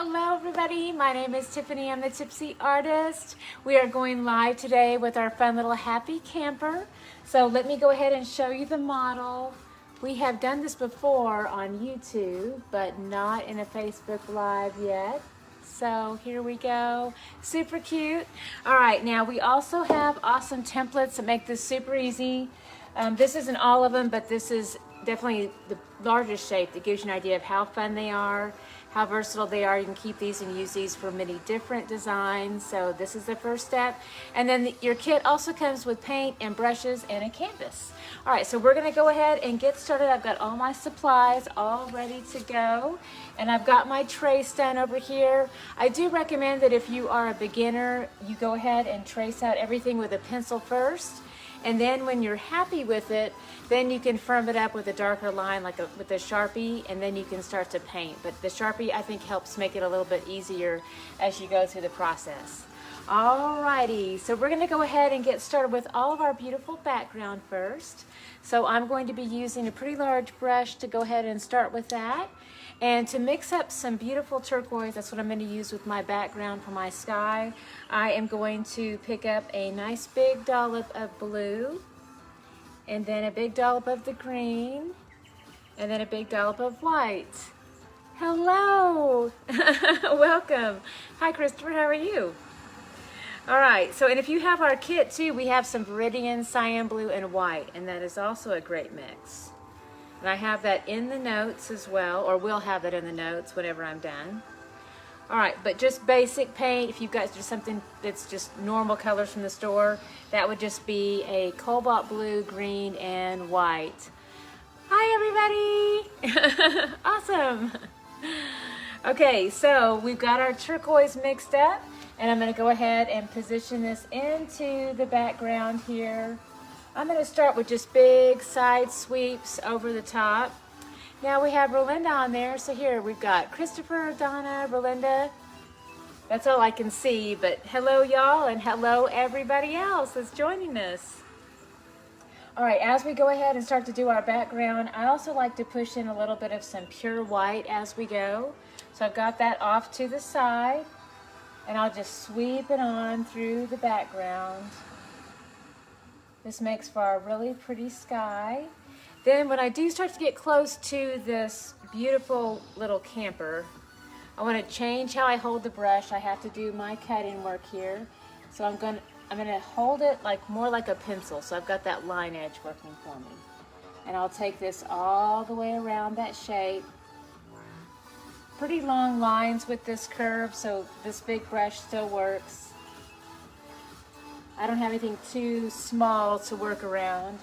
Hello everybody, my name is Tiffany, I'm the Tipsy Artist. We are going live today with our fun little happy camper. So let me go ahead and show you the model. We have done this before on YouTube, but not in a Facebook Live yet. So here we go, super cute. All right, now we also have awesome templates that make this super easy. This isn't all of them, but this is definitely the largest shape that gives you an idea of how fun they are, how versatile they are. You can keep these and use these for many different designs. So this is the first step. And then your kit also comes with paint and brushes and a canvas. All right, so we're gonna go ahead and get started. I've got all my supplies all ready to go. And I've got my trace done over here. I do recommend that if you are a beginner, you go ahead and trace out everything with a pencil first. And then when you're happy with it, then you can firm it up with a darker line with a Sharpie, and then you can start to paint. But the Sharpie, I think, helps make it a little bit easier as you go through the process. Alrighty, so we're gonna go ahead and get started with all of our beautiful background first. So I'm going to be using a pretty large brush to go ahead and start with that. And to mix up some beautiful turquoise, that's what I'm going to use with my background for my sky, I am going to pick up a nice big dollop of blue, and then a big dollop of the green, and then a big dollop of white. Hello! Welcome! Hi Christopher, how are you? Alright, so and if you have our kit too, we have some Viridian, cyan blue, and white, and that is also a great mix. And I have that in the notes as well, or will have that in the notes whenever I'm done. All right, but just basic paint, if you've got just something that's just normal colors from the store, that would just be a cobalt blue, green, and white. Hi everybody! Awesome! Okay, so we've got our turquoise mixed up, and I'm gonna go ahead and position this into the background here. I'm going to start with just big side sweeps over the top. Now we have Rolinda on there, so here we've got Christopher, Donna, Rolinda. That's all I can see, but hello y'all, and hello everybody else that's joining us. All right, as we go ahead and start to do our background, I also like to push in a little bit of some pure white as we go. So I've got that off to the side, and I'll just sweep it on through the background. This makes for a really pretty sky. Then when I do start to get close to this beautiful little camper, I want to change how I hold the brush. I have to do my cutting work here. So I'm gonna hold it more like a pencil. So I've got that line edge working for me. And I'll take this all the way around that shape. Pretty long lines with this curve, so this big brush still works. I don't have anything too small to work around.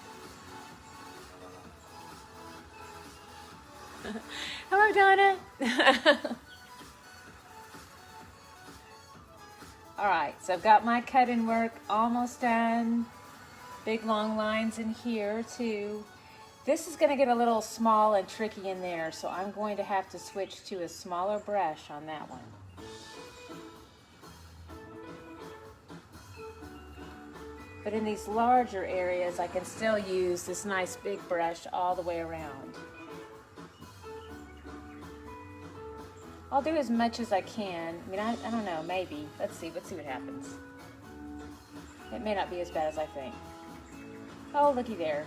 Hello, Donna. All right, so I've got my cutting work almost done. Big long lines in here too. This is going to get a little small and tricky in there, so I'm going to have to switch to a smaller brush on that one. But in these larger areas, I can still use this nice big brush all the way around. I'll do as much as I can. I mean, I don't know, maybe. Let's see what happens. It may not be as bad as I think. Oh, looky there.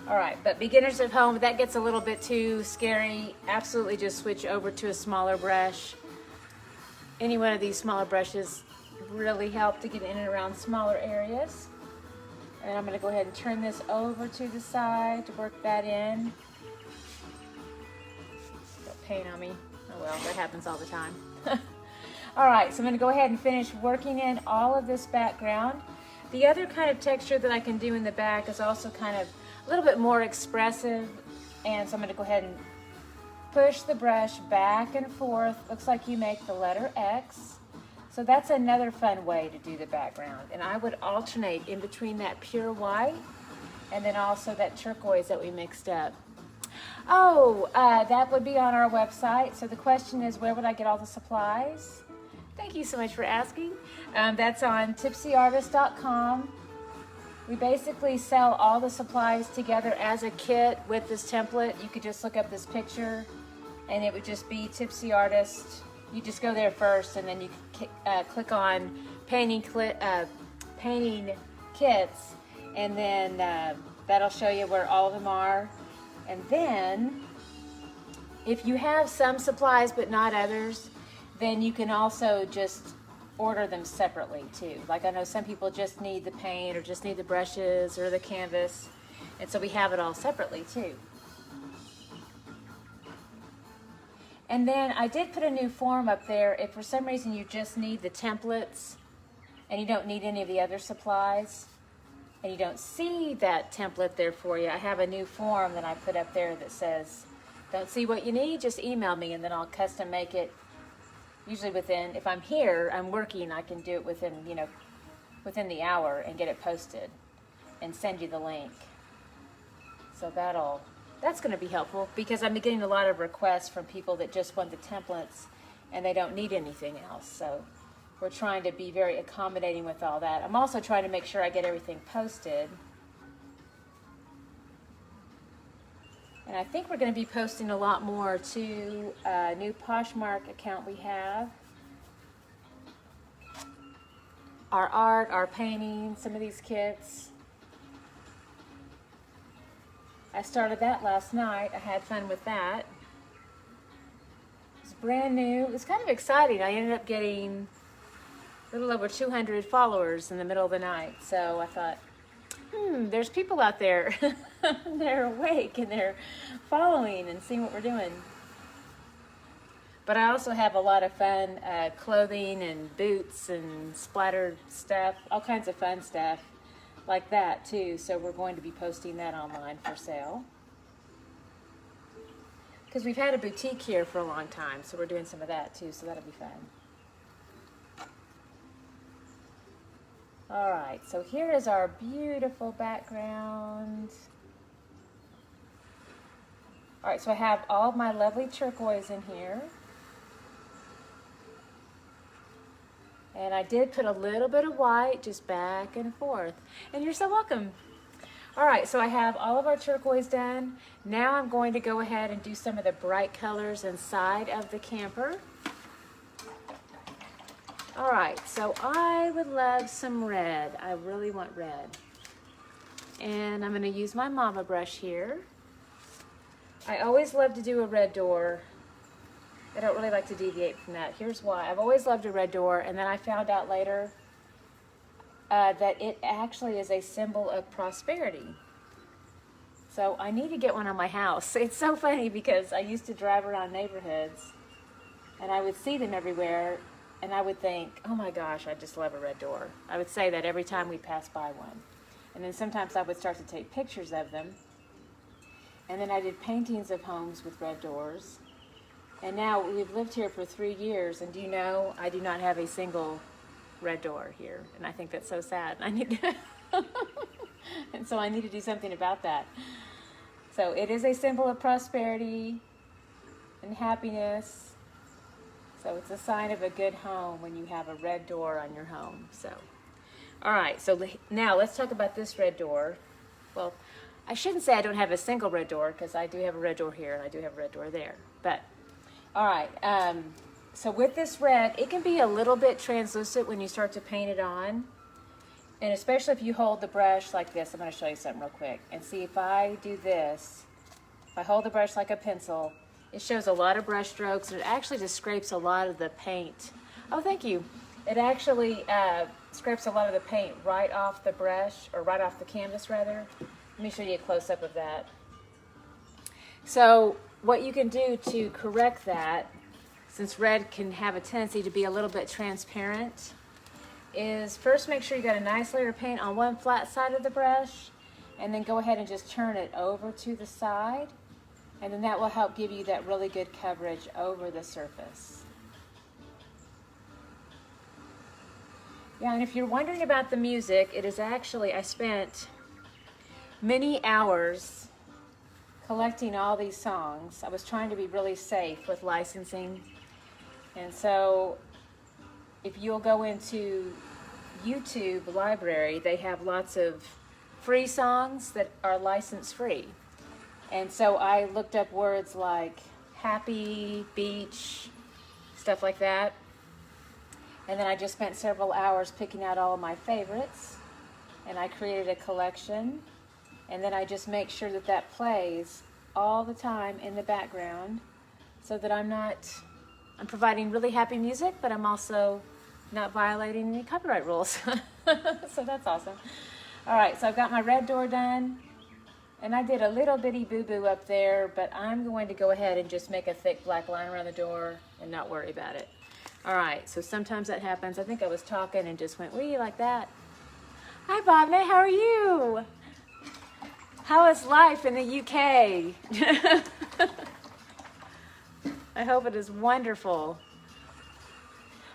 All right, but beginners at home, if that gets a little bit too scary, absolutely just switch over to a smaller brush. Any one of these smaller brushes really help to get in and around smaller areas. And I'm going to go ahead and turn this over to the side to work that in. Got paint on me. Oh well, that happens all the time. Alright, so I'm going to go ahead and finish working in all of this background. The other kind of texture that I can do in the back is also kind of a little bit more expressive. And so I'm going to go ahead and push the brush back and forth. Looks like you make the letter X. So that's another fun way to do the background. And I would alternate in between that pure white and then also that turquoise that we mixed up. Oh, that would be on our website. So the question is, where would I get all the supplies? Thank you so much for asking. That's on tipsyartist.com. We basically sell all the supplies together as a kit with this template. You could just look up this picture and it would just be Tipsy Artist. You just go there first, and then you click on painting kits, and then that'll show you where all of them are. And then if you have some supplies but not others, then you can also just order them separately too. Like I know some people just need the paint or just need the brushes or the canvas, and so we have it all separately too. And then I did put a new form up there if for some reason you just need the templates and you don't need any of the other supplies and you don't see that template there for you. I have a new form that I put up there that says, don't see what you need, just email me, and then I'll custom make it. Usually within, if I'm here, I'm working, I can do it within, you know, within the hour and get it posted and send you the link. So that's going to be helpful because I'm getting a lot of requests from people that just want the templates and they don't need anything else. So we're trying to be very accommodating with all that. I'm also trying to make sure I get everything posted. And I think we're going to be posting a lot more to a new Poshmark account we have. Our art, our painting, some of these kits. I started that last night. I had fun with that. It's brand new. It's kind of exciting. I ended up getting a little over 200 followers in the middle of the night. So I thought, there's people out there. They're awake and they're following and seeing what we're doing. But I also have a lot of fun clothing and boots and splattered stuff, all kinds of fun stuff like that too. So we're going to be posting that online for sale. Because we've had a boutique here for a long time, so we're doing some of that too, so that'll be fun. All right, so here is our beautiful background. All right, so I have all of my lovely turquoise in here. And I did put a little bit of white just back and forth. And you're so welcome. All right, so I have all of our turquoise done. Now I'm going to go ahead and do some of the bright colors inside of the camper. All right, so I would love some red. I really want red. And I'm gonna use my mama brush here. I always love to do a red door. I don't really like to deviate from that. Here's why. I've always loved a red door, and then I found out later that it actually is a symbol of prosperity. So I need to get one on my house. It's so funny because I used to drive around neighborhoods and I would see them everywhere. And I would think, oh my gosh, I just love a red door. I would say that every time we passed by one. And then sometimes I would start to take pictures of them. And then I did paintings of homes with red doors. And now we've lived here for 3 years, and do you know, I do not have a single red door here. And I think that's so sad. I need to and so I need to do something about that. So it is a symbol of prosperity and happiness. So it's a sign of a good home when you have a red door on your home. So, all right, so now let's talk about this red door. Well, I shouldn't say I don't have a single red door because I do have a red door here and I do have a red door there. But, all right, so with this red, it can be a little bit translucent when you start to paint it on. And especially if you hold the brush like this. I'm going to show you something real quick. And see, if I do this, if I hold the brush like a pencil, it shows a lot of brush strokes, and it actually just scrapes a lot of the paint. Oh, thank you. It actually scrapes a lot of the paint right off the brush, or right off the canvas, rather. Let me show you a close-up of that. So what you can do to correct that, since red can have a tendency to be a little bit transparent, is first make sure you got a nice layer of paint on one flat side of the brush, and then go ahead and just turn it over to the side. And then that will help give you that really good coverage over the surface. Yeah, and if you're wondering about the music, it is actually, I spent many hours collecting all these songs. I was trying to be really safe with licensing. And so if you'll go into YouTube library, they have lots of free songs that are license free. And so I looked up words like happy, beach, stuff like that. And then I just spent several hours picking out all of my favorites, and I created a collection. And then I just make sure that that plays all the time in the background so that I'm providing really happy music, but I'm also not violating any copyright rules. So that's awesome. All right, so I've got my red door done, and I did a little bitty boo-boo up there, but I'm going to go ahead and just make a thick black line around the door and not worry about it. All right, so sometimes that happens. I think I was talking and just went, wee, like that. Hi, Bobna, how are you? How is life in the UK? I hope it is wonderful.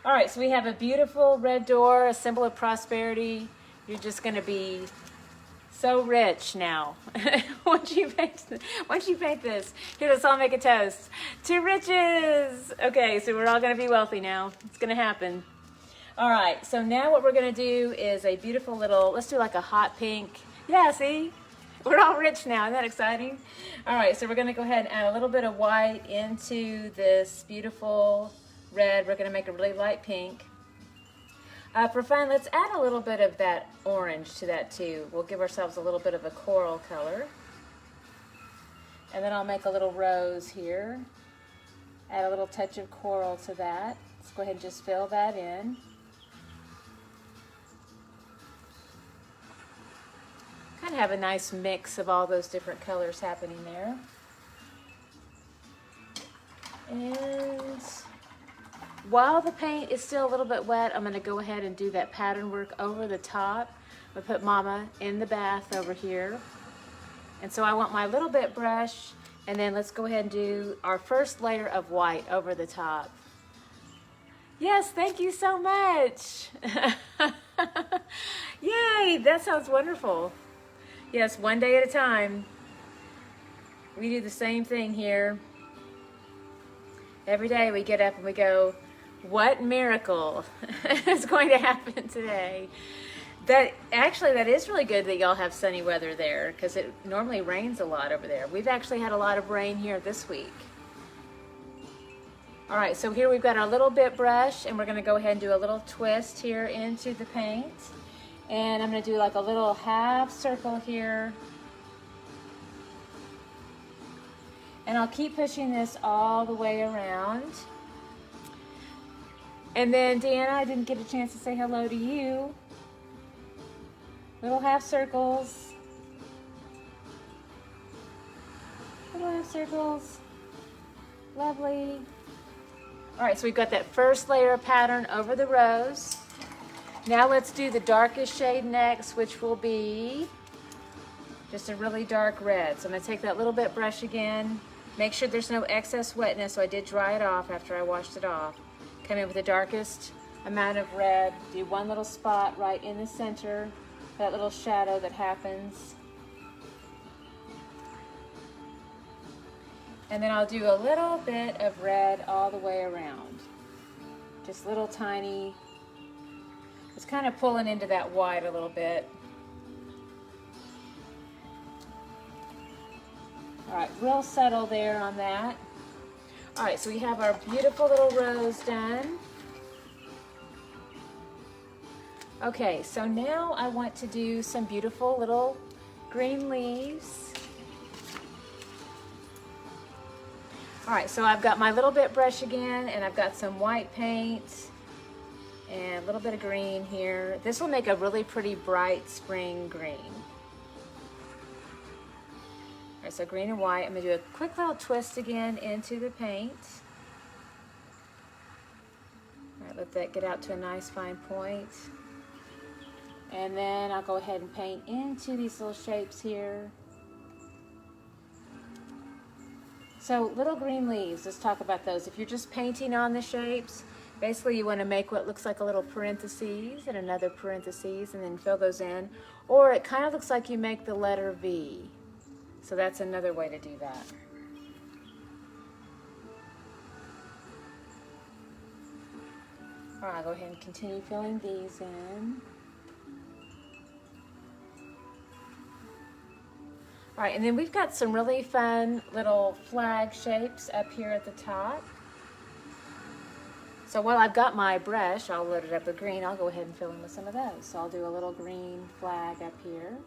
All right, so we have a beautiful red door, a symbol of prosperity. You're just gonna be so rich now. once you paint this. Here, let's all make a toast. To riches! Okay, so we're all gonna be wealthy now. It's gonna happen. All right, so now what we're gonna do is a beautiful little, let's do like a hot pink. Yeah, see? We're all rich now, isn't that exciting? All right, so we're gonna go ahead and add a little bit of white into this beautiful red. We're gonna make a really light pink. For fun, let's add a little bit of that orange to that too. We'll give ourselves a little bit of a coral color. And then I'll make a little rose here. Add a little touch of coral to that. Let's go ahead and just fill that in. Kind of have a nice mix of all those different colors happening there. And while the paint is still a little bit wet, I'm going to go ahead and do that pattern work over the top. I'm going to put Mama in the bath over here. And so I want my little bit brush, and then let's go ahead and do our first layer of white over the top. Yes, thank you so much. Yay, that sounds wonderful. Yes, one day at a time. We do the same thing here. Every day we get up and we go, what miracle is going to happen today? That is really good that y'all have sunny weather there, because it normally rains a lot over there. We've actually had a lot of rain here this week. All right, so here we've got our little bit brush, and we're going to go ahead and do a little twist here into the paint. And I'm going to do like a little half circle here. And I'll keep pushing this all the way around. And then, Deanna, I didn't get a chance to say hello to you. Little half circles. Little half circles. Lovely. All right, so we've got that first layer of pattern over the rose. Now let's do the darkest shade next, which will be just a really dark red. So I'm gonna take that little bit brush again. Make sure there's no excess wetness, so I did dry it off after I washed it off. Come in with the darkest amount of red. Do one little spot right in the center, that little shadow that happens. And then I'll do a little bit of red all the way around. Just little tiny, it's kind of pulling into that white a little bit. All right, real subtle there on that. All right, so we have our beautiful little rose done. Okay, so now I want to do some beautiful little green leaves. All right, so I've got my little bit brush again, and I've got some white paint and a little bit of green here. This will make a really pretty bright spring green. All right, so green and white. I'm gonna do a quick little twist again into the paint. All right, let that get out to a nice fine point. And then I'll go ahead and paint into these little shapes here. So little green leaves, let's talk about those. If you're just painting on the shapes, basically you want to make what looks like a little parentheses and another parentheses and then fill those in. Or it kind of looks like you make the letter V. So that's another way to do that. All right, I'll go ahead and continue filling these in. All right, and then we've got some really fun little flag shapes up here at the top. So while I've got my brush, I'll load it up with green. I'll go ahead and fill in with some of those. So I'll do a little green flag up here.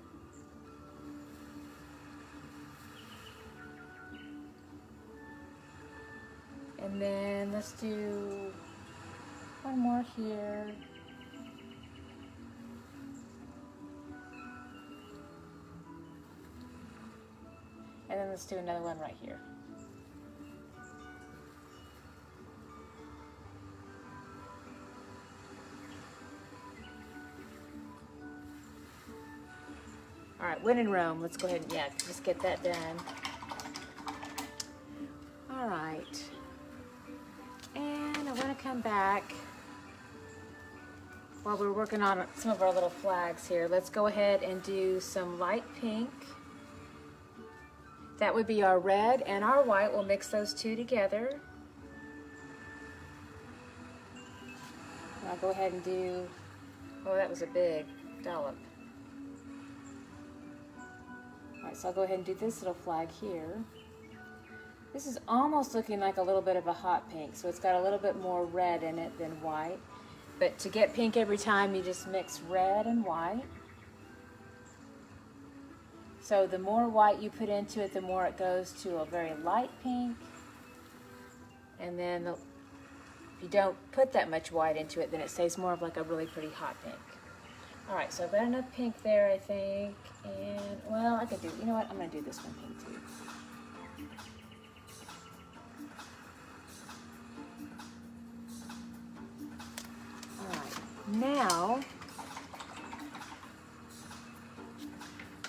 And then let's do one more here. And then let's do another one right here. All right, when in Rome, let's go ahead and, yeah, just get that done. All right. And I want to come back while we're working on some of our little flags here. Let's go ahead and do some light pink. That would be our red and our white. We'll mix those two together. And I'll go ahead and do, oh, that was a big dollop. All right, so I'll go ahead and do this little flag here. This is almost looking like a little bit of a hot pink, so it's got a little bit more red in it than white. But to get pink every time, you just mix red and white. So the more white you put into it, the more it goes to a very light pink. And then if you don't put that much white into it, then it stays more of like a really pretty hot pink. All right, so I've got enough pink there, I think. And, well, I could do, you know what? I'm going to do this one pink too. All right, now,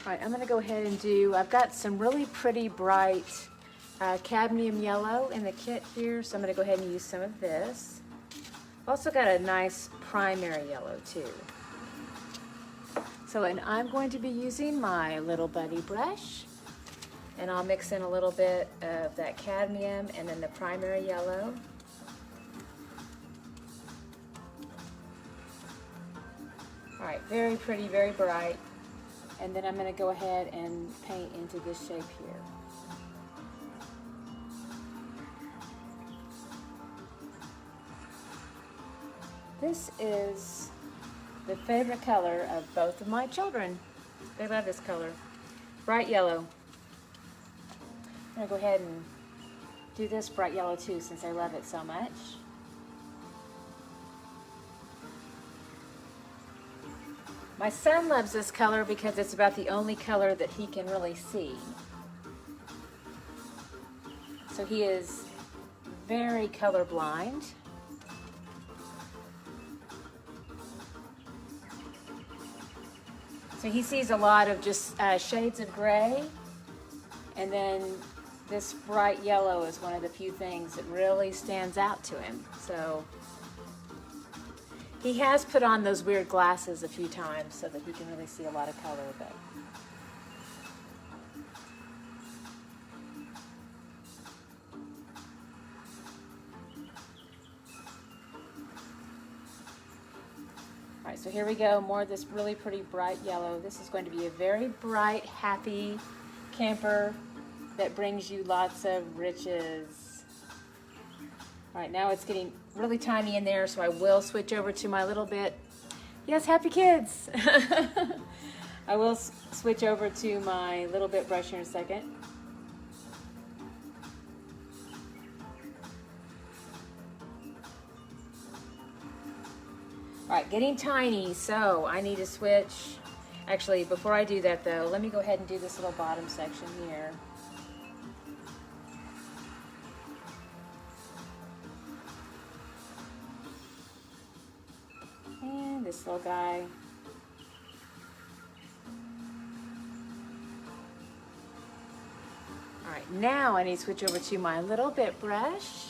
all right, I'm going to go ahead and do, I've got some really pretty bright cadmium yellow in the kit here, so I'm going to go ahead and use some of this. I've also got a nice primary yellow too. So, and I'm going to be using my little buddy brush, and I'll mix in a little bit of that cadmium and then the primary yellow. All right, very pretty, very bright. And then I'm going to go ahead and paint into this shape here. This is the favorite color of both of my children. They love this color. Bright yellow. I'm going to go ahead and do this bright yellow too, since I love it so much. My son loves this color because it's about the only color that he can really see. So he is very colorblind. So he sees a lot of just shades of gray, and then this bright yellow is one of the few things that really stands out to him. So he has put on those weird glasses a few times so that he can really see a lot of color, but all right, so here we go, more of this really pretty bright yellow. This is going to be a very bright, happy camper that brings you lots of riches. All right, now it's getting really tiny in there, so I will switch over to my little bit. Yes, happy kids. I will switch over to my little bit brush here in a second. All right, getting tiny, so I need to switch. Actually, before I do that though, let me go ahead and do this little bottom section here. And this little guy. All right, now I need to switch over to my little bit brush.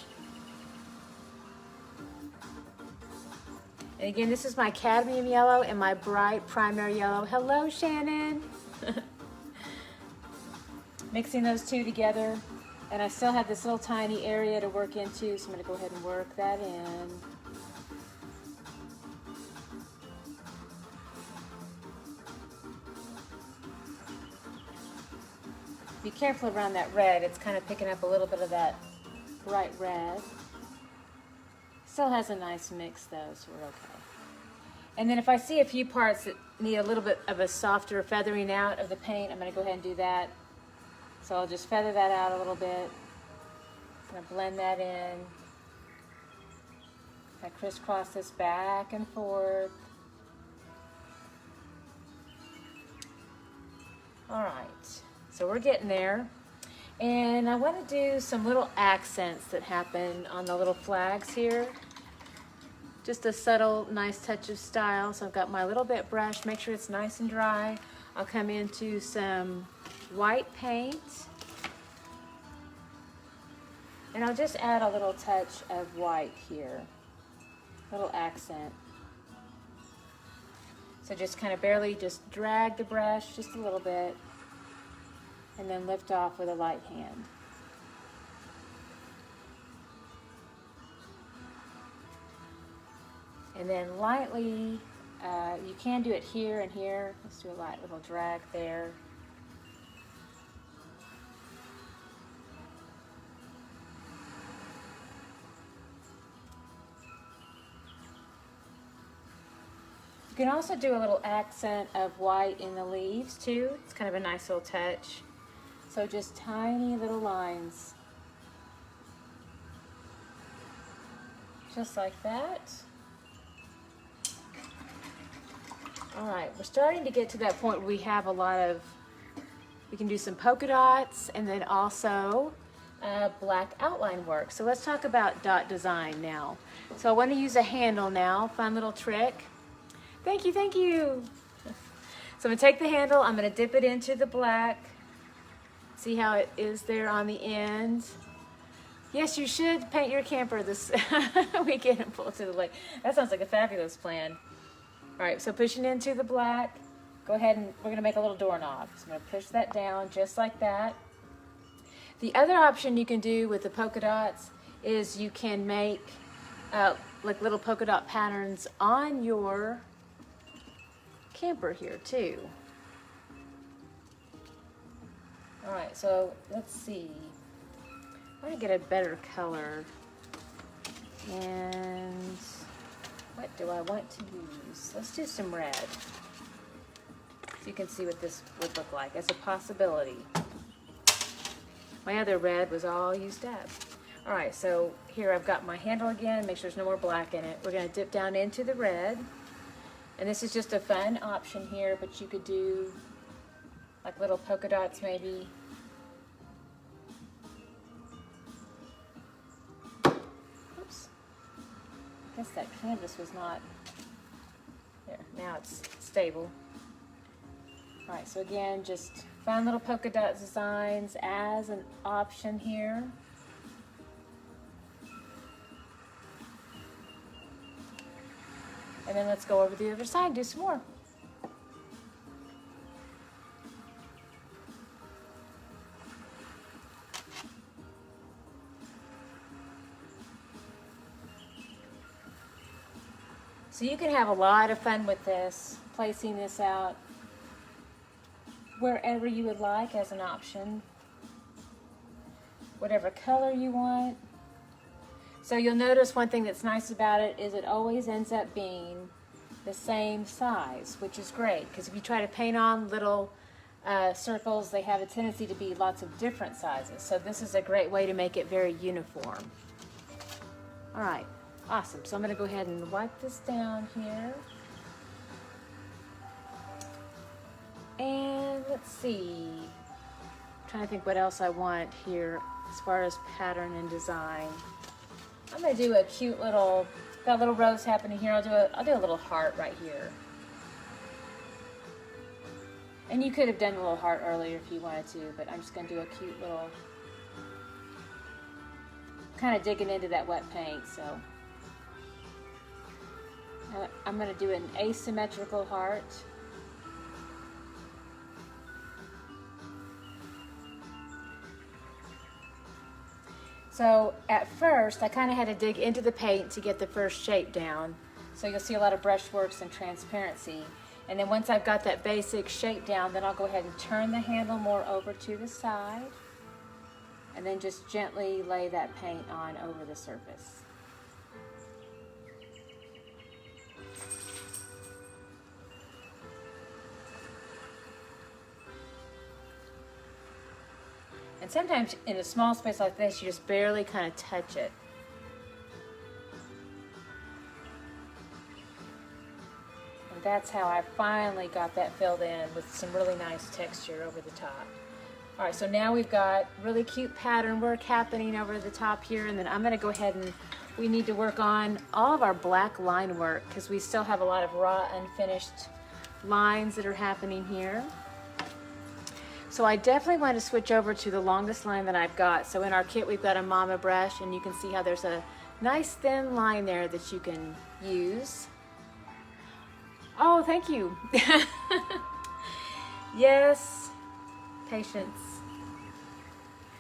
And again, this is my cadmium yellow and my bright primary yellow. Hello, Shannon. Mixing those two together. And I still have this little tiny area to work into, so I'm going to go ahead and work that in. Be careful around that red. It's kind of picking up a little bit of that bright red. Still has a nice mix though, so we're okay. And then if I see a few parts that need a little bit of a softer feathering out of the paint, I'm going to go ahead and do that. So I'll just feather that out a little bit. I'm going to blend that in. I crisscross this back and forth. All right, so we're getting there. And I want to do some little accents that happen on the little flags here. Just a subtle, nice touch of style. So I've got my little bit brush, make sure it's nice and dry. I'll come into some white paint. And I'll just add a little touch of white here, little accent. So just kind of barely just drag the brush just a little bit and then lift off with a light hand. And then lightly, you can do it here and here. Let's do a light little drag there. You can also do a little accent of white in the leaves too. It's kind of a nice little touch. So just tiny little lines. Just like that. All right, we're starting to get to that point where we have a lot of, we can do some polka dots and then also black outline work. So let's talk about dot design now. So I want to use a handle now, fun little trick. Thank you, thank you. So I'm gonna take the handle, I'm gonna dip it into the black. See how it is there on the end. Yes, you should paint your camper this weekend and pull it to the lake. That sounds like a fabulous plan. All right, so pushing into the black, go ahead and we're gonna make a little doorknob. So I'm gonna push that down just like that. The other option you can do with the polka dots is you can make like little polka dot patterns on your camper here too. All right, so let's see. I want to get a better color. And what do I want to use? Let's do some red. So you can see what this would look like as a possibility. My other red was all used up. All right, so here I've got my handle again. Make sure there's no more black in it. We're going to dip down into the red. And this is just a fun option here, but you could do like little polka dots maybe. Oops. I guess that canvas was not there. Now it's stable. All right, so again, just fun little polka dot designs as an option here. And then let's go over the other side and do some more. So you can have a lot of fun with this, placing this out wherever you would like as an option. Whatever color you want. So you'll notice one thing that's nice about it is it always ends up being the same size, which is great, because if you try to paint on little circles, they have a tendency to be lots of different sizes. So this is a great way to make it very uniform. All right, awesome. So I'm going to go ahead and wipe this down here. And let's see. I'm trying to think what else I want here as far as pattern and design. I'm gonna do a cute little, got a little rose happening here. I'll do a little heart right here. And you could have done a little heart earlier if you wanted to, but I'm just gonna do a cute little, kind of digging into that wet paint. So I'm gonna do an asymmetrical heart. So at first, I kind of had to dig into the paint to get the first shape down. So you'll see a lot of brushworks and transparency. And then once I've got that basic shape down, then I'll go ahead and turn the handle more over to the side, and then just gently lay that paint on over the surface. And sometimes in a small space like this, you just barely kind of touch it. And that's how I finally got that filled in with some really nice texture over the top. All right, so now we've got really cute pattern work happening over the top here, and then I'm gonna go ahead and we need to work on all of our black line work because we still have a lot of raw, unfinished lines that are happening here. So I definitely want to switch over to the longest line that I've got. So in our kit, we've got a mama brush, and you can see how there's a nice thin line there that you can use. Oh, thank you. Yes, patience.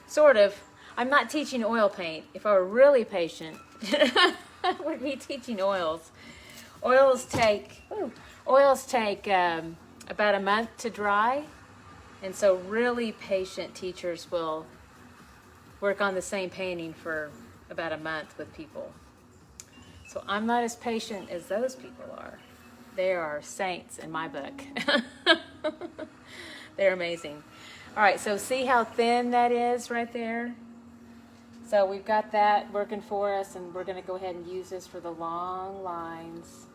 Sort of. I'm not teaching oil paint. If I were really patient, I would be teaching oils. Oils take about a month to dry. And so really patient teachers will work on the same painting for about a month with people. So I'm not as patient as those people are. They are saints in my book. They're amazing. All right, so see how thin that is right there? So we've got that working for us, and we're gonna go ahead and use this for the long lines.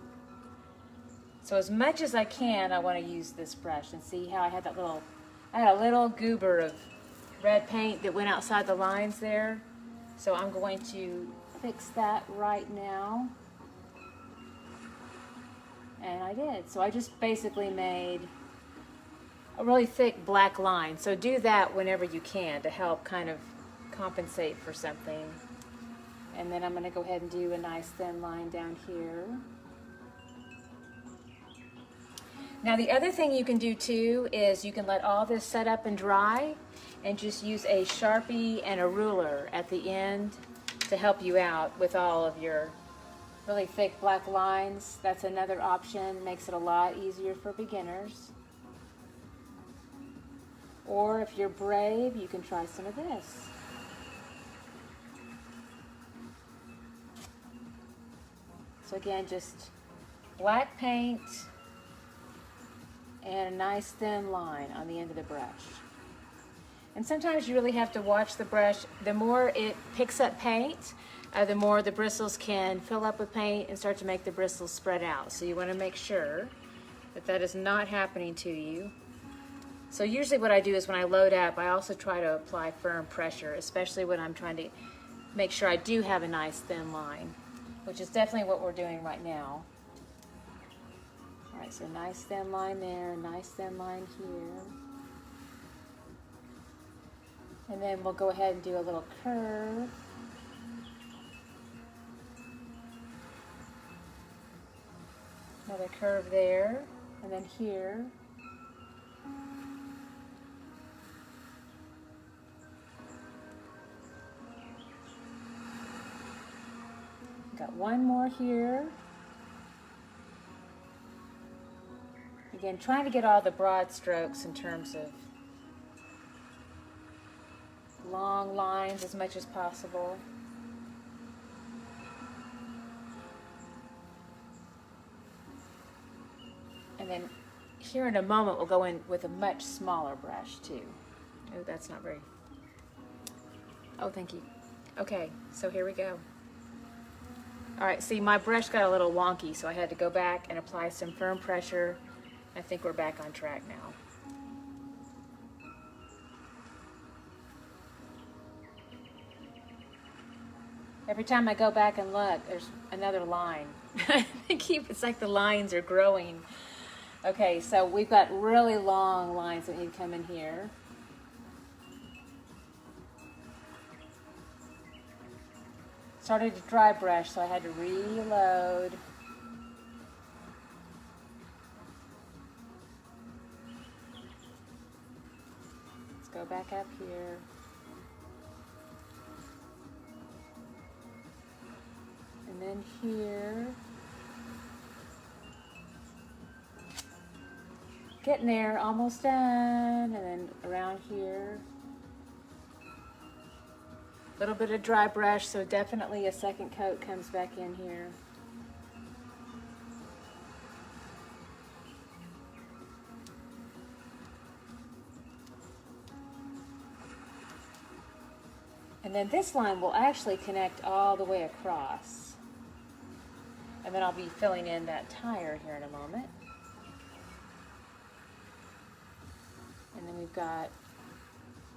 So as much as I can, I wanna use this brush, and see how I had a little goober of red paint that went outside the lines there. So I'm going to fix that right now. And I did. So I just basically made a really thick black line. So do that whenever you can to help kind of compensate for something. And then I'm going to go ahead and do a nice thin line down here. Now the other thing you can do too is you can let all this set up and dry and just use a Sharpie and a ruler at the end to help you out with all of your really thick black lines. That's another option, makes it a lot easier for beginners. Or if you're brave, you can try some of this. So again, just black paint and a nice thin line on the end of the brush. And sometimes you really have to watch the brush. The more it picks up paint, the more the bristles can fill up with paint and start to make the bristles spread out. So you want to make sure that that is not happening to you. So usually what I do is when I load up, I also try to apply firm pressure, especially when I'm trying to make sure I do have a nice thin line, which is definitely what we're doing right now. All right, so nice thin line there, nice thin line here. And then we'll go ahead and do a little curve. Another curve there, and then here. Got one more here. Again, trying to get all the broad strokes in terms of long lines as much as possible. And then here in a moment we'll go in with a much smaller brush too. Oh, that's not very... Oh, thank you. Okay, so here we go. All right, see, my brush got a little wonky, so I had to go back and apply some firm pressure. I think we're back on track now. Every time I go back and look, there's another line. It's like the lines are growing. Okay, so we've got really long lines that need to come in here. Started to dry brush, so I had to reload. Let's go back up here. And then here. Getting there, almost done. And then around here. A little bit of dry brush, so definitely a second coat comes back in here. And then this line will actually connect all the way across. And then I'll be filling in that tire here in a moment. And then we've got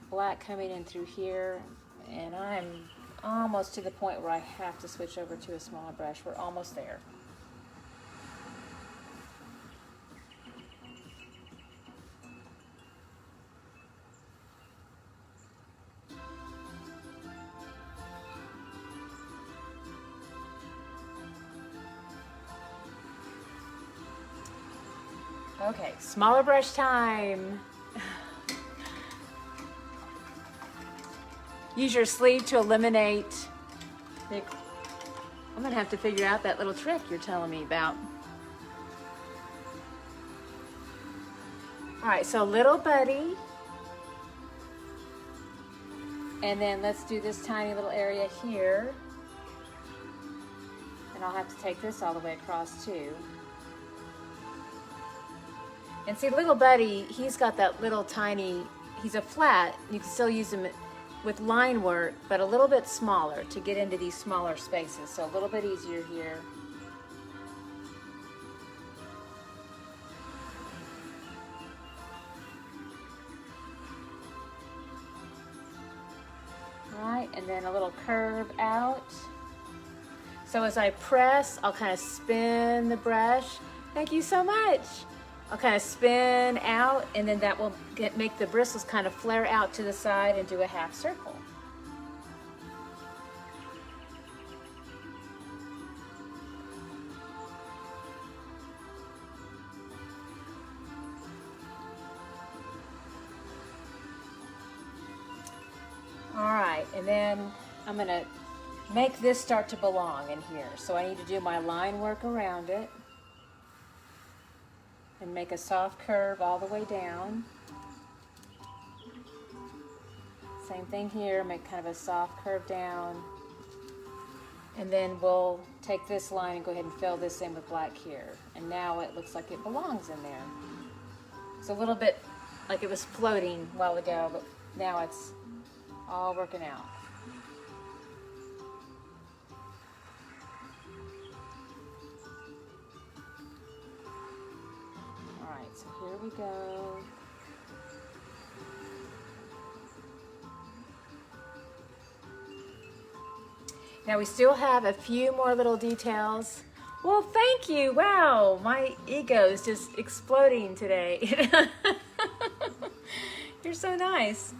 black coming in through here, and I'm almost to the point where I have to switch over to a smaller brush. We're almost there. Okay, smaller brush time. Use your sleeve to eliminate the... I'm gonna have to figure out that little trick you're telling me about. All right, so little buddy. And then let's do this tiny little area here. And I'll have to take this all the way across too. And see, little buddy, he's got that little tiny, he's a flat. You can still use him with line work, but a little bit smaller to get into these smaller spaces. So a little bit easier here. All right, and then a little curve out. So as I press, I'll kind of spin the brush. Thank you so much. I'll kind of spin out, and then that will make the bristles kind of flare out to the side and do a half circle. All right, and then I'm going to make this start to belong in here. So I need to do my line work around it. And make a soft curve all the way down. Same thing here, make kind of a soft curve down. And then we'll take this line and go ahead and fill this in with black here. And now it looks like it belongs in there. It's a little bit like it was floating a while ago, but now it's all working out. So here we go. Now we still have a few more little details. Well, thank you. Wow, my ego is just exploding today. You're so nice.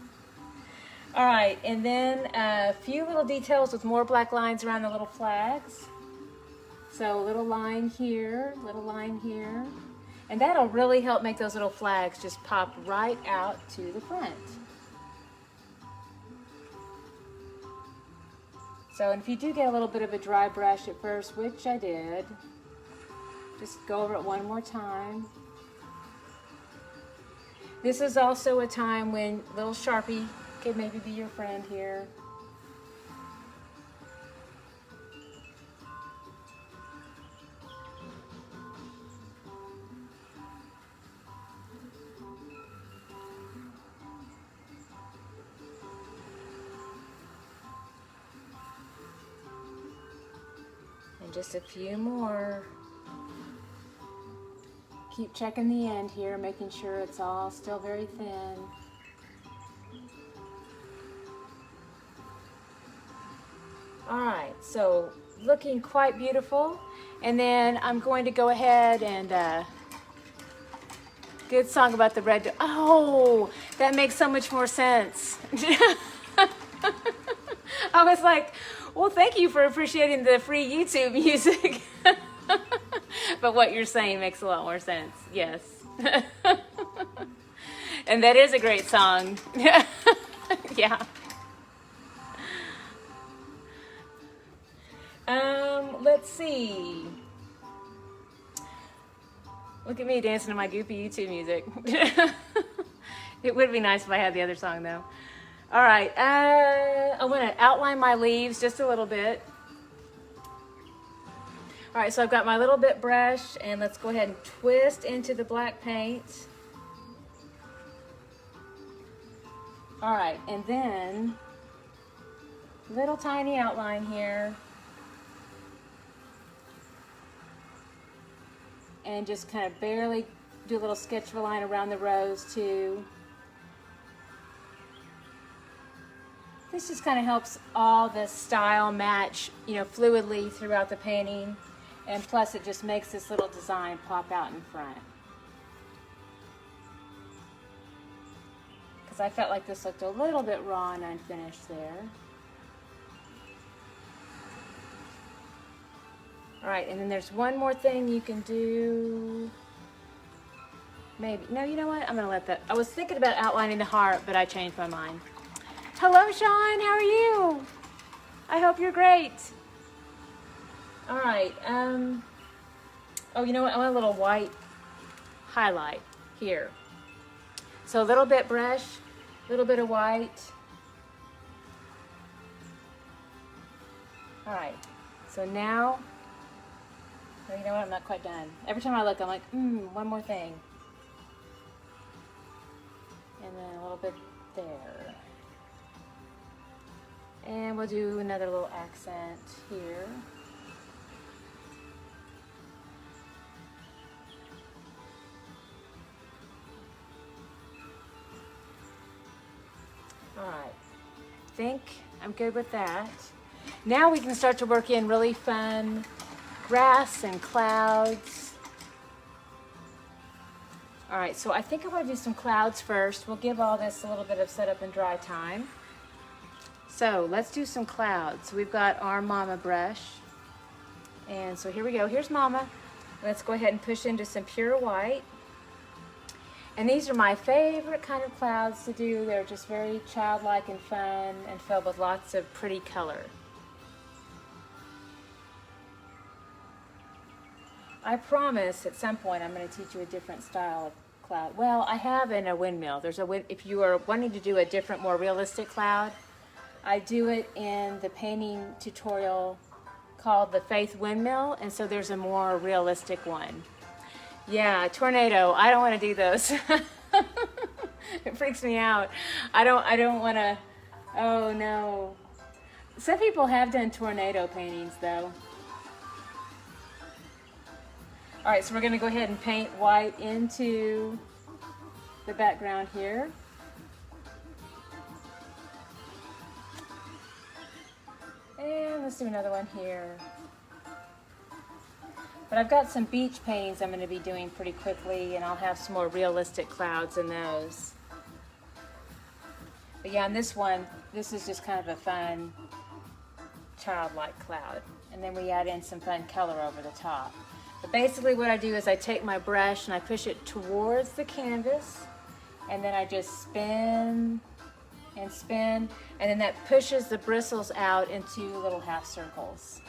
All right, and then a few little details with more black lines around the little flags. So a little line here, little line here. And that'll really help make those little flags just pop right out to the front. So, and if you do get a little bit of a dry brush at first, which I did, just go over it one more time. This is also a time when little Sharpie could maybe be your friend here. Just a few more. Keep checking the end here, making sure it's all still very thin. All right, so looking quite beautiful. And then I'm going to go ahead and good song about the red. Oh, that makes so much more sense. I was like, well, thank you for appreciating the free YouTube music. But what you're saying makes a lot more sense. Yes. And that is a great song. Yeah. Let's see. Look at me dancing to my goofy YouTube music. It would be nice if I had the other song though. All right, I want to outline my leaves just a little bit. All right, so I've got my little bit brush, and let's go ahead and twist into the black paint. All right, and then little tiny outline here. And just kind of barely do a little sketch of a line around the rose too. This just kind of helps all the style match, you know, fluidly throughout the painting. And plus it just makes this little design pop out in front. Because I felt like this looked a little bit raw and unfinished there. All right, and then there's one more thing you can do. Maybe, no, you know what? I'm gonna let that, I was thinking about outlining the heart, but I changed my mind. Hello, Sean, how are you? I hope you're great. All right, oh, you know what? I want a little white highlight here. So a little bit brush, a little bit of white. All right, so now, oh, you know what? I'm not quite done. Every time I look, I'm like, one more thing. And then a little bit there. And we'll do another little accent here. All right, I think I'm good with that. Now we can start to work in really fun grass and clouds. All right, so I think I want to do some clouds first. We'll give all this a little bit of setup and dry time. So let's do some clouds. We've got our mama brush. And so here we go. Here's mama. Let's go ahead and push into some pure white. And these are my favorite kind of clouds to do. They're just very childlike and fun and filled with lots of pretty color. I promise at some point I'm going to teach you a different style of cloud. Well, I have in a windmill. There's a if you are wanting to do a different, more realistic cloud, I do it in the painting tutorial called the Faith Windmill, and so there's a more realistic one. Yeah, tornado. I don't want to do those. It freaks me out. I don't want to. Oh no. Some people have done tornado paintings though. All right, so we're going to go ahead and paint white into the background here. And let's do another one here. But I've got some beach paintings I'm going to be doing pretty quickly, and I'll have some more realistic clouds in those. But yeah, on this one, this is just kind of a fun, childlike cloud. And then we add in some fun color over the top. But basically what I do is I take my brush and I push it towards the canvas, and then I just spin and spin, and then that pushes the bristles out into little half circles.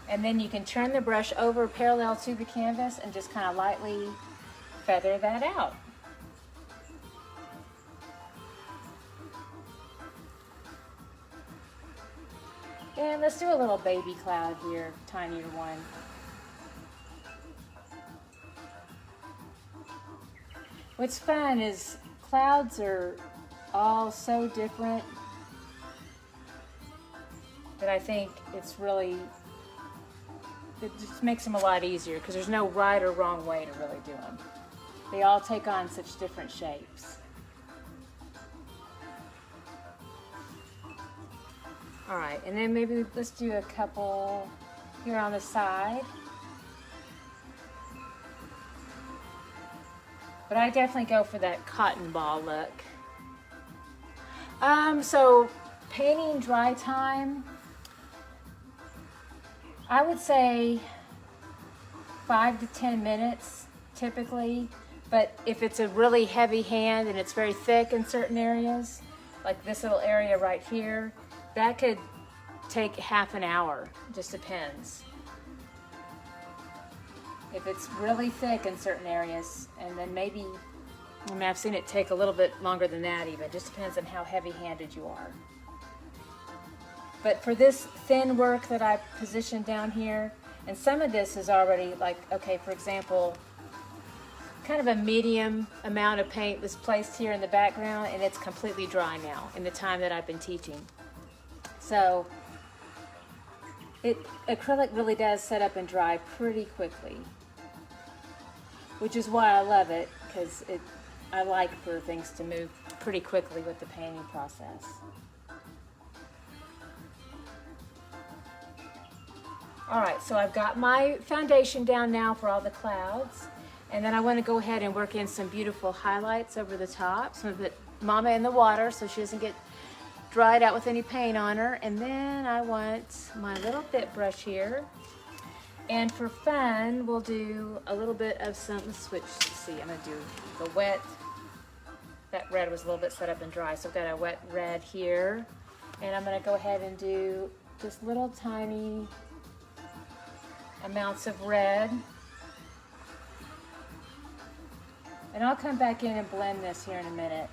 And then you can turn the brush over parallel to the canvas and just kind of lightly feather that out. And let's do a little baby cloud here, tinier one. What's fun is clouds are all so different that I think it's really, it just makes them a lot easier because there's no right or wrong way to really do them. They all take on such different shapes. All right, and then maybe let's do a couple here on the side. But I definitely go for that cotton ball look. So painting dry time, I would say 5 to 10 minutes typically. But if it's a really heavy hand and it's very thick in certain areas, like this little area right here, that could take half an hour, just depends. If it's really thick in certain areas, and then maybe, I mean, I've seen it take a little bit longer than that even. It just depends on how heavy-handed you are. But for this thin work that I positioned down here, and some of this is already like, okay, for example, kind of a medium amount of paint was placed here in the background, and it's completely dry now in the time that I've been teaching. So acrylic really does set up and dry pretty quickly, which is why I love it, because I like for things to move pretty quickly with the painting process. All right, so I've got my foundation down now for all the clouds, and then I want to go ahead and work in some beautiful highlights over the top, some of it Mama in the water so she doesn't get dried out with any paint on her. And then I want my little bit brush here, and for fun we'll do a little bit of some, let's switch, let's see, I'm going to do the wet, that red was a little bit set up and dry, so I've got a wet red here, and I'm going to go ahead and do just little tiny amounts of red. And I'll come back in and blend this here in a minute.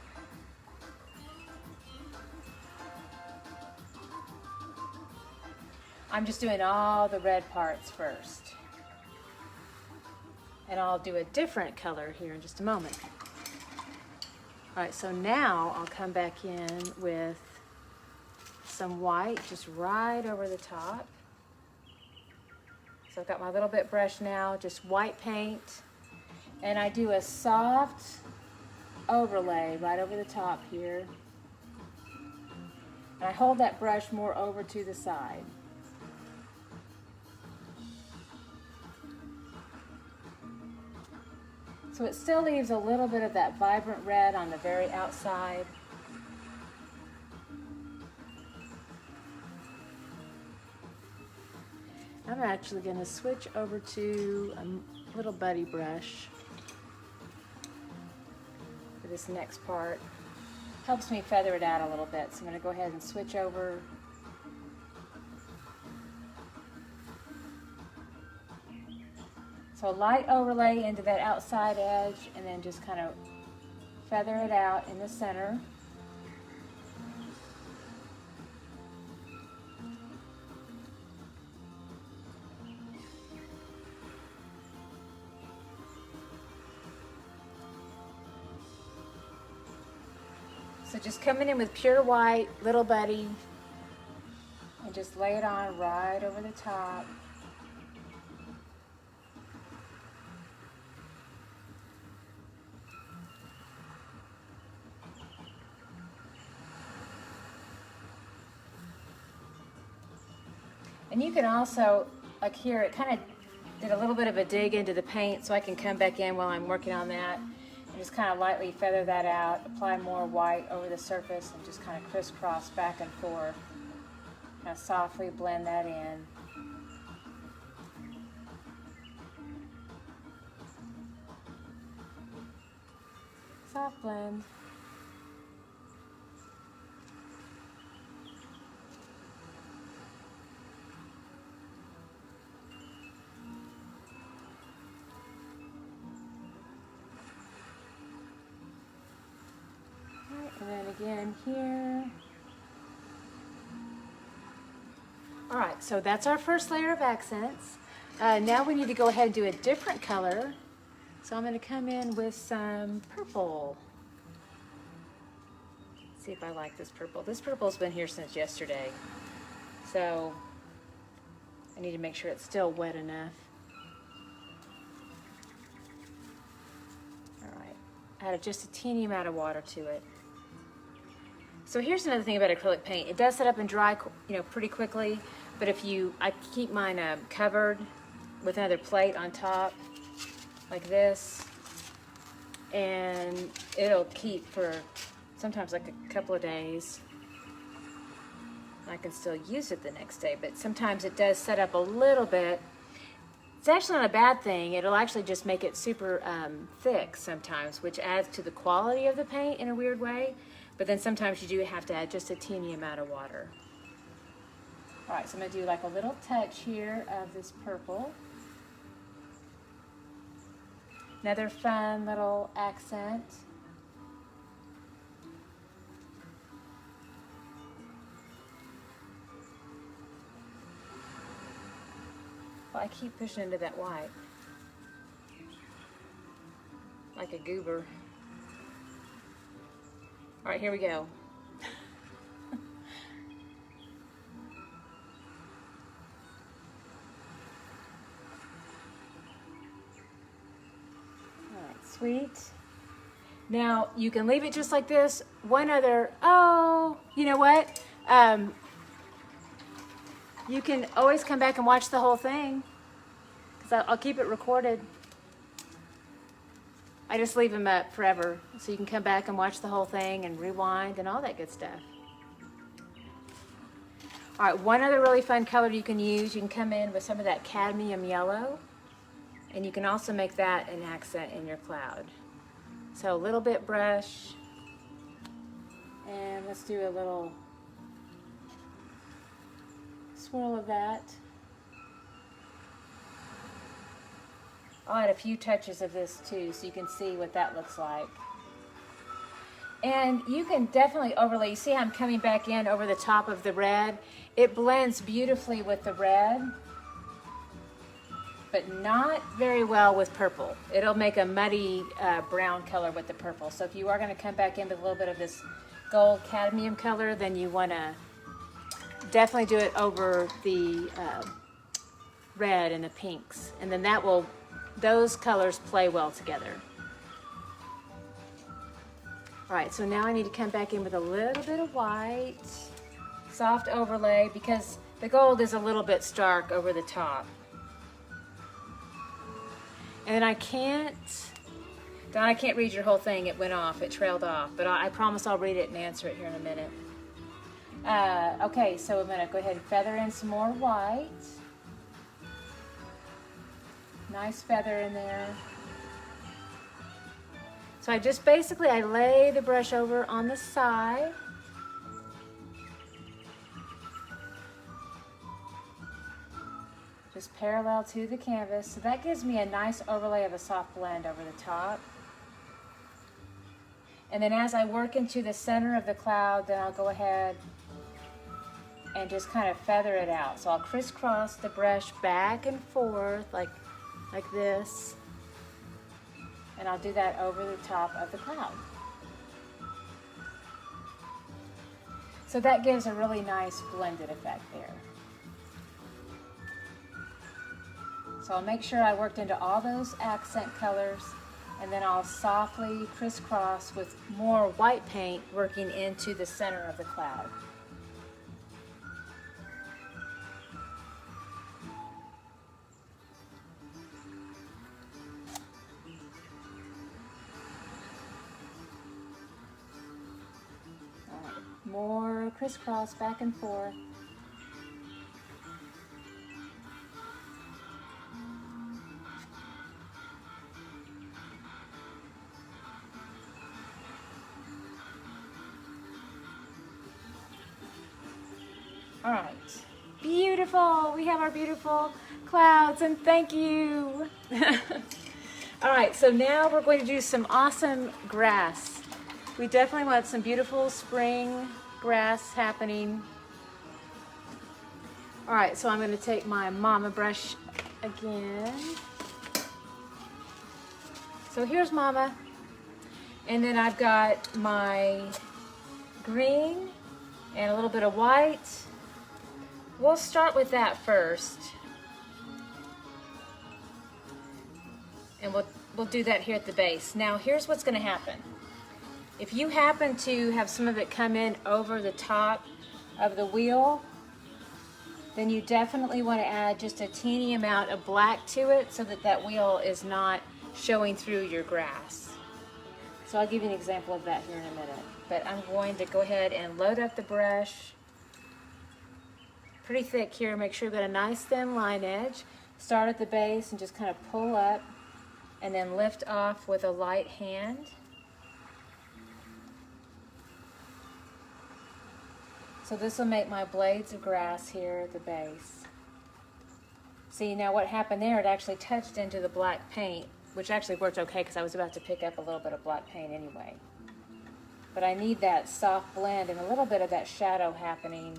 I'm just doing all the red parts first. And I'll do a different color here in just a moment. All right, so now I'll come back in with some white just right over the top. So I've got my little bit brush now, just white paint, and I do a soft overlay right over the top here. And I hold that brush more over to the side. So it still leaves a little bit of that vibrant red on the very outside. I'm actually going to switch over to a little buddy brush for this next part. Helps me feather it out a little bit, so I'm going to go ahead and switch over. So light overlay into that outside edge, and then just kind of feather it out in the center. So just coming in with pure white, little buddy, and just lay it on right over the top. And you can also, like here, it kind of did a little bit of a dig into the paint, so I can come back in while I'm working on that. Just kind of lightly feather that out, apply more white over the surface, and just kind of crisscross back and forth. Kind of softly blend that in. Soft blend. And then again here. All right, so that's our first layer of accents. Now we need to go ahead and do a different color. So I'm going to come in with some purple. Let's see if I like this purple. This purple's been here since yesterday. So I need to make sure it's still wet enough. All right, add just a teeny amount of water to it. So here's another thing about acrylic paint. It does set up and dry, pretty quickly. But I keep mine covered with another plate on top, like this, and it'll keep for sometimes like a couple of days. I can still use it the next day, but sometimes it does set up a little bit. It's actually not a bad thing. It'll actually just make it super thick sometimes, which adds to the quality of the paint in a weird way. But then sometimes you do have to add just a teeny amount of water. All right, so I'm going to do like a little touch here of this purple. Another fun little accent. Well, I keep pushing into that white. Like a goober. All right, here we go. Sweet. Now you can leave it just like this. One other, oh, you know what? You can always come back and watch the whole thing because I'll keep it recorded. I just leave them up forever so you can come back and watch the whole thing and rewind and all that good stuff. All right, one other really fun color you can use, you can come in with some of that cadmium yellow. And you can also make that an accent in your cloud. So a little bit brush. And let's do a little swirl of that. I'll add a few touches of this too so you can see what that looks like. And you can definitely overlay. You see how I'm coming back in over the top of the red? It blends beautifully with the red, but not very well with purple. It'll make a muddy brown color with the purple. So if you are gonna come back in with a little bit of this gold cadmium color, then you wanna definitely do it over the red and the pinks. And then that will, those colors play well together. All right, so now I need to come back in with a little bit of white, soft overlay, because the gold is a little bit stark over the top. And then I can't read your whole thing. It went off, it trailed off, but I promise I'll read it and answer it here in a minute. Okay, so I'm gonna go ahead and feather in some more white. Nice feather in there. So I just basically, I lay the brush over on the side. Just parallel to the canvas. So that gives me a nice overlay of a soft blend over the top. And then as I work into the center of the cloud, then I'll go ahead and just kind of feather it out. So I'll crisscross the brush back and forth like this. And I'll do that over the top of the cloud. So that gives a really nice blended effect there. So I'll make sure I worked into all those accent colors, and then I'll softly crisscross with more white paint working into the center of the cloud. All right, more crisscross back and forth. All right, beautiful. We have our beautiful clouds, and thank you. All right, so now we're going to do some awesome grass. We definitely want some beautiful spring grass happening. All right, so I'm going to take my mama brush again. So here's mama, and then I've got my green and a little bit of white. We'll start with that first. And we'll do that here at the base. Now here's what's gonna happen. If you happen to have some of it come in over the top of the wheel, then you definitely wanna add just a teeny amount of black to it so that that wheel is not showing through your grass. So I'll give you an example of that here in a minute. But I'm going to go ahead and load up the brush pretty thick here. Make sure you've got a nice thin line edge. Start at the base and just kind of pull up and then lift off with a light hand. So this will make my blades of grass here at the base. See, now what happened there, it actually touched into the black paint, which actually worked okay because I was about to pick up a little bit of black paint anyway. But I need that soft blend and a little bit of that shadow happening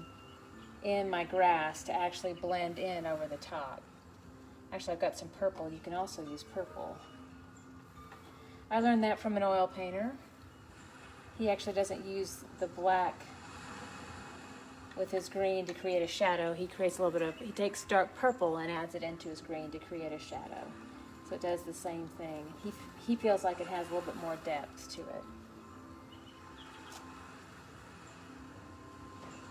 in my grass to actually blend in over the top. Actually, I've got some purple. You can also use purple. I learned that from an oil painter. He actually doesn't use the black with his green to create a shadow. He creates a little bit of, he takes dark purple and adds it into his green to create a shadow. So it does the same thing. He feels like it has a little bit more depth to it.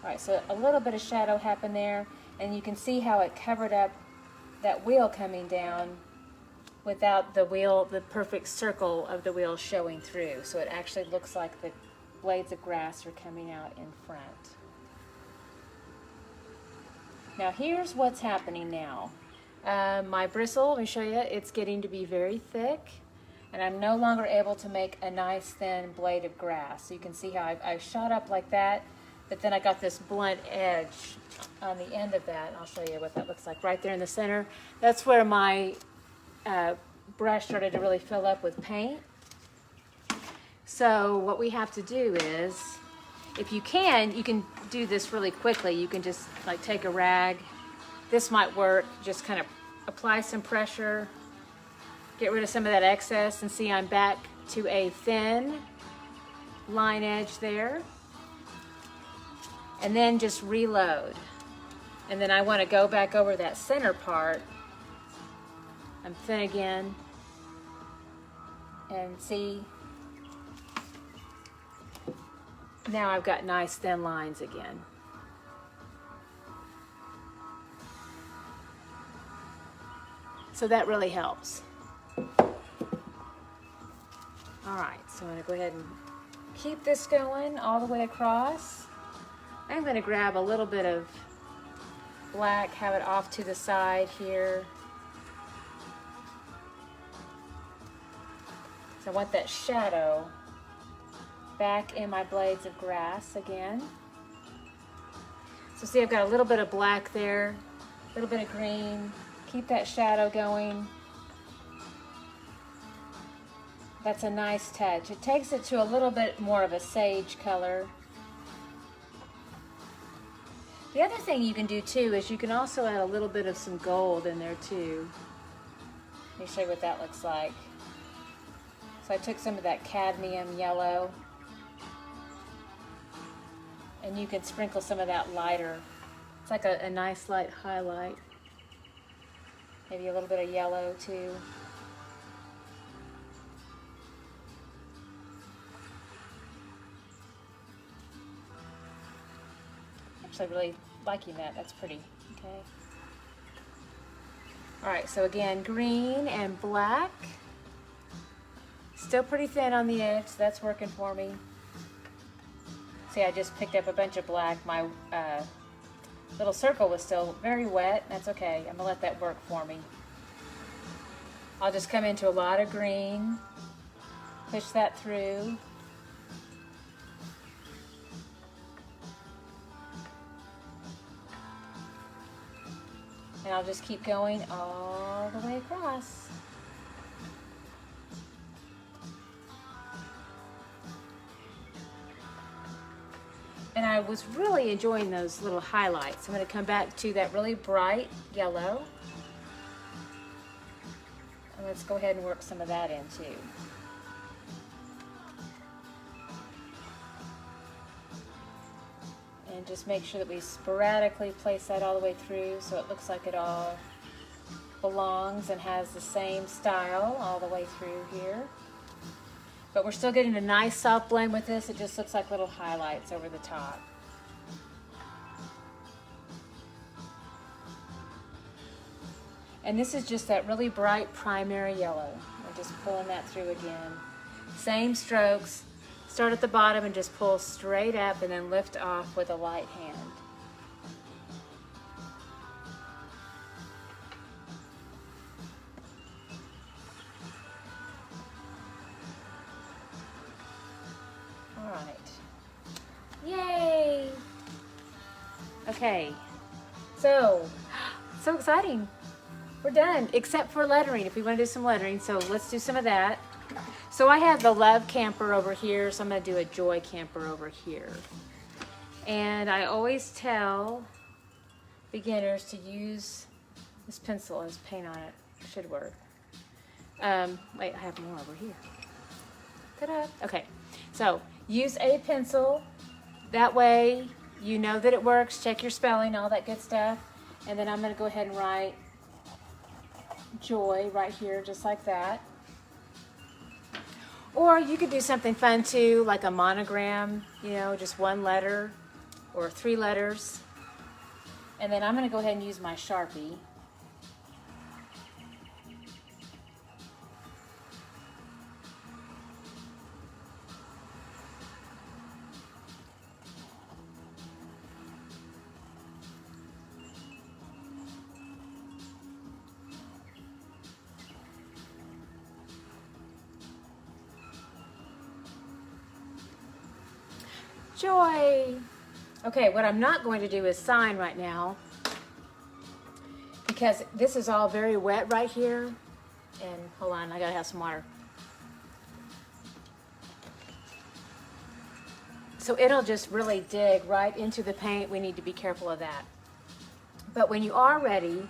All right, so a little bit of shadow happened there, and you can see how it covered up that wheel coming down without the wheel, the perfect circle of the wheel showing through. So it actually looks like the blades of grass are coming out in front. Now here's what's happening now. My bristle, let me show you, it's getting to be very thick, and I'm no longer able to make a nice thin blade of grass. So you can see how I shot up like that, but then I got this blunt edge on the end of that. I'll show you what that looks like right there in the center. That's where my brush started to really fill up with paint. So what we have to do is, if you can do this really quickly. You can just like take a rag. This might work. Just kind of apply some pressure, get rid of some of that excess, and see I'm back to a thin line edge there. And then just reload. And then I want to go back over that center part. I'm thin again. And see, now I've got nice thin lines again. So that really helps. All right, so I'm going to go ahead and keep this going all the way across. I'm going to grab a little bit of black, have it off to the side here. So I want that shadow back in my blades of grass again. So see, I've got a little bit of black there, a little bit of green. Keep that shadow going. That's a nice touch. It takes it to a little bit more of a sage color. The other thing you can do too is you can also add a little bit of some gold in there too. Let me show you what that looks like. So I took some of that cadmium yellow, and you can sprinkle some of that lighter. It's like a nice light highlight. Maybe a little bit of yellow too. Actually really liking that. That's pretty. Okay. All right, so again, green and black. Still pretty thin on the edge, so that's working for me. See, I just picked up a bunch of black. My little circle was still very wet. That's okay. I'm gonna let that work for me. I'll just come into a lot of green, push that through. And I'll just keep going all the way across. And I was really enjoying those little highlights. I'm going to come back to that really bright yellow. And let's go ahead and work some of that in too. And just make sure that we sporadically place that all the way through so it looks like it all belongs and has the same style all the way through here. But we're still getting a nice soft blend with this. It just looks like little highlights over the top. And this is just that really bright primary yellow. I'm just pulling that through again. Same strokes. Start at the bottom and just pull straight up and then lift off with a light hand. All right. Yay! Okay, so exciting. We're done, except for lettering, if we want to do some lettering. So let's do some of that. So I have the Love Camper over here, so I'm going to do a Joy Camper over here. And I always tell beginners to use this pencil as paint on it. Should work. Wait, I have more over here. Ta-da! Okay, so use a pencil. That way you know that it works. Check your spelling, all that good stuff. And then I'm going to go ahead and write Joy right here, just like that. Or you could do something fun too, like a monogram, you know, just one letter or 3 letters. And then I'm going to go ahead and use my Sharpie. Joy. Okay, what I'm not going to do is sign right now because this is all very wet right here. And hold on, I gotta have some water. So it'll just really dig right into the paint. We need to be careful of that. But when you are ready,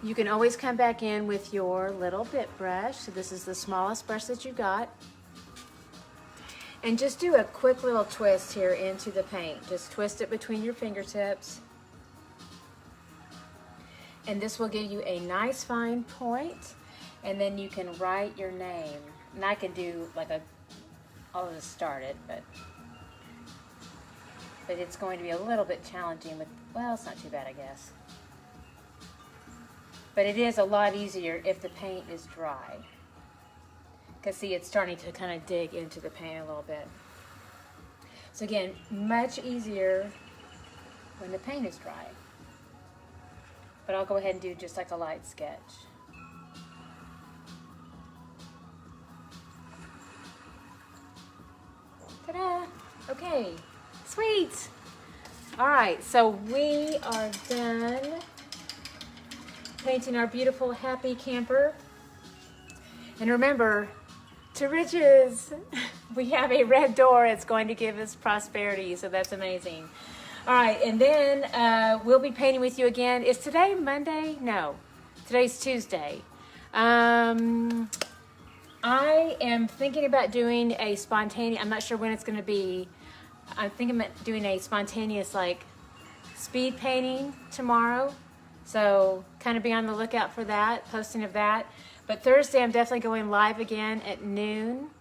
you can always come back in with your little bit brush. So this is the smallest brush that you've got. And just do a quick little twist here into the paint. Just twist it between your fingertips. And this will give you a nice fine point. And then you can write your name. And I can do like I'll just start it, but it's going to be a little bit challenging with, well, it's not too bad, I guess. But it is a lot easier if the paint is dry. Because see, it's starting to kind of dig into the paint a little bit. So again, much easier when the paint is dry. But I'll go ahead and do just like a light sketch. Ta-da! Okay, sweet! All right, so we are done painting our beautiful happy camper. And remember, to riches. We have a red door. It's going to give us prosperity, so that's amazing. All right, and then we'll be painting with you again. Is today Monday? No, today's Tuesday. I am thinking about doing a spontaneous, I'm not sure when it's going to be. I'm thinking about doing a spontaneous like speed painting tomorrow. So kind of be on the lookout for that, posting of that. But Thursday, I'm definitely going live again at noon.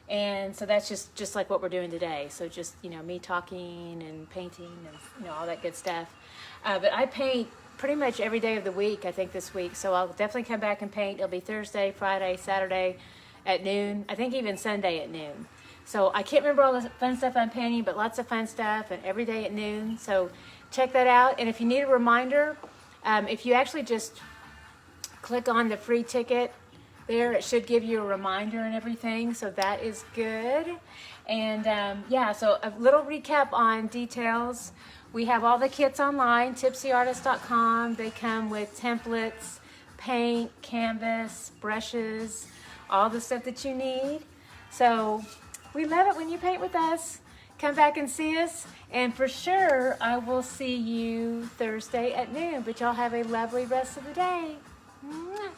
And so that's just like what we're doing today. So just, you know, me talking and painting and, you know, all that good stuff. But I paint pretty much every day of the week, I think, this week. So I'll definitely come back and paint. It'll be Thursday, Friday, Saturday at noon. I think even Sunday at noon. So I can't remember all the fun stuff I'm painting, but lots of fun stuff and every day at noon. So check that out. And if you need a reminder, if you actually just click on the free ticket there, it should give you a reminder and everything, so that is good. And yeah, so a little recap on details. We have all the kits online, tipsyartist.com. They come with templates, paint, canvas, brushes, all the stuff that you need. So we love it when you paint with us. Come back and see us, and for sure I will see you Thursday at noon. But y'all have a lovely rest of the day. Mwah.